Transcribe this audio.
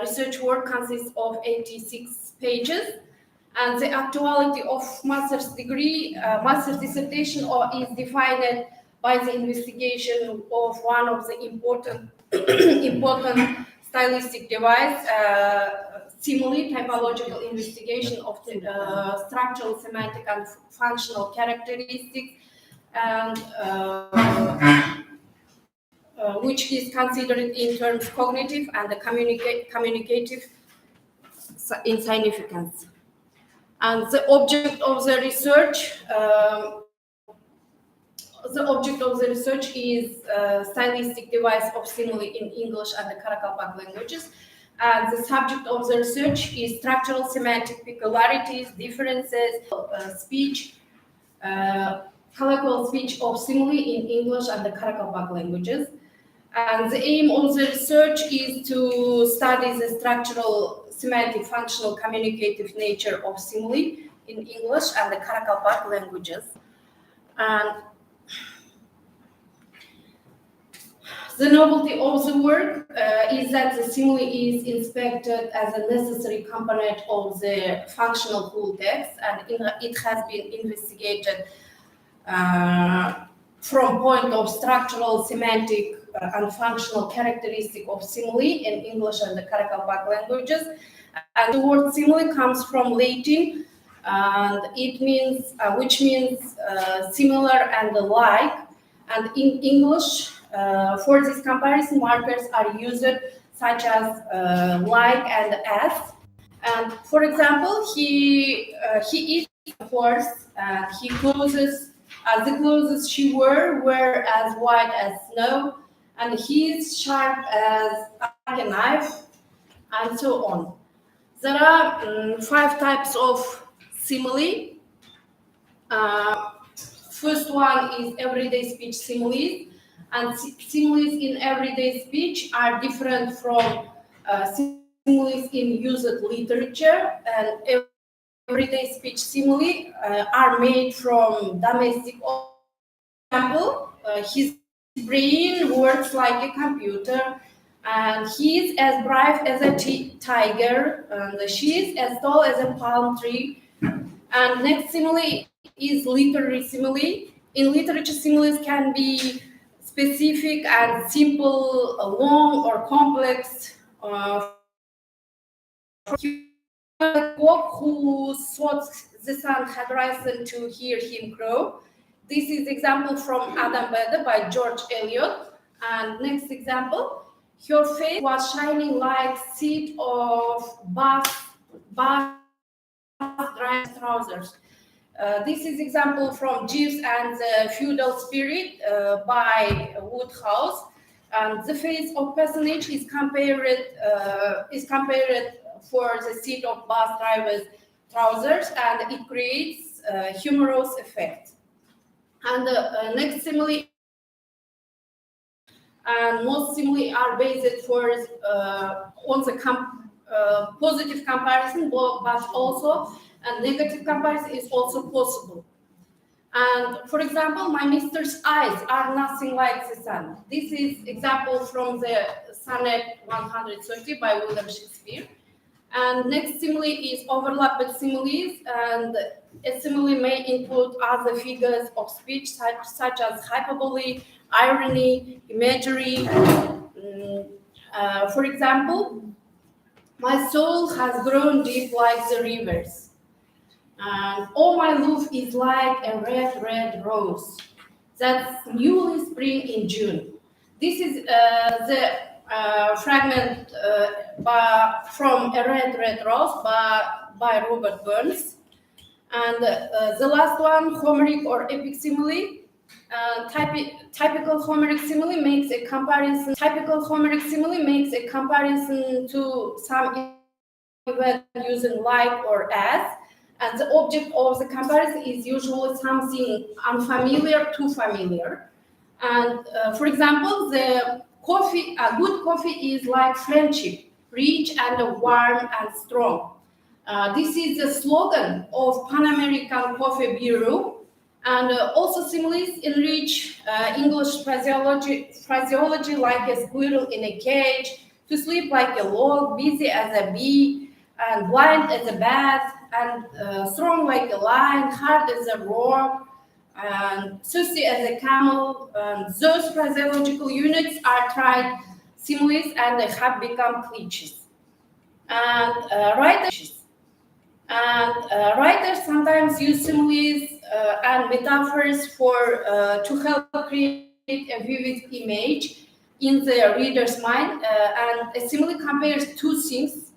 research work consists of 86 pages, and the actuality of master's degree, master's dissertation is defined by the investigation of one of the important stylistic device, simile, typological investigation of the structural, semantic, and functional characteristics, and which is considered in terms cognitive and communicative in significance. And the object of the research is stylistic device of simile in English and the Karakalpak languages. And the subject of the research is structural semantic peculiarities, differences, speech, colloquial speech of simile in English and the Karakalpak languages. And the aim of the research is to study the structural, semantic, functional, communicative nature of simile in English and the Karakalpak languages. And the novelty of the work is that the simile is inspected as a necessary component of the functional full text, and it has been investigated from point of structural, semantic, and functional characteristic of simile in English and the Karakalpak languages. And the word simile comes from Latin, and it means, which means similar and alike. And in English, for this comparison, markers are used such as like and as. And for example, he is a horse, and he clothes, the clothes she were as white as snow, and he is sharp as a knife, and so on. There are 5 types of simile. First one is everyday speech similes, and similes in everyday speech are different from similes in used literature, and everyday speech simile are made from domestic example. His brain works like a computer, and he is as brave as a tiger, and she is as tall as a palm tree. And next simile is literary simile. In literature, similes can be specific and simple, long or complex. A cock who thought the sun had risen to hear him crow. This is example from Adam Bede by George Eliot. And next example, her face was shining like seat of bath dry trousers. This is example from Jeeves and the Feudal Spirit by Woodhouse. And the face of personage is compared for the seat of bus driver's trousers, and it creates a humorous effect. And the next simile and most simile are based for on the positive comparison, but also a negative comparison is also possible. And for example, my mister's eyes are nothing like the sun. This is example from the sonnet 130 by William Shakespeare. And next simile is overlapped similes, and a simile may include other figures of speech such as hyperbole, irony, imagery. For example, my soul has grown deep like the rivers, and all my love is like a red rose that's newly spring in June. This is the fragment from A Red Rose by Robert Burns. And the last one, Homeric or epic simile. Typical Homeric simile makes a comparison. Typical Homeric simile makes a comparison to some event using like or as, and the object of the comparison is usually something unfamiliar to familiar. And for example, a good coffee is like friendship, rich and warm and strong. This is the slogan of Pan American Coffee Bureau. And also similes enrich English phraseology like a squirrel in a cage, to sleep like a log, busy as a bee, and blind as a bat, and strong like a lion, hard as a rock, and sussy as a camel. And those phraseological units are tried similes and they have become cliches. And writers sometimes use similes and metaphors to help create a vivid image in the reader's mind. And a simile compares two things.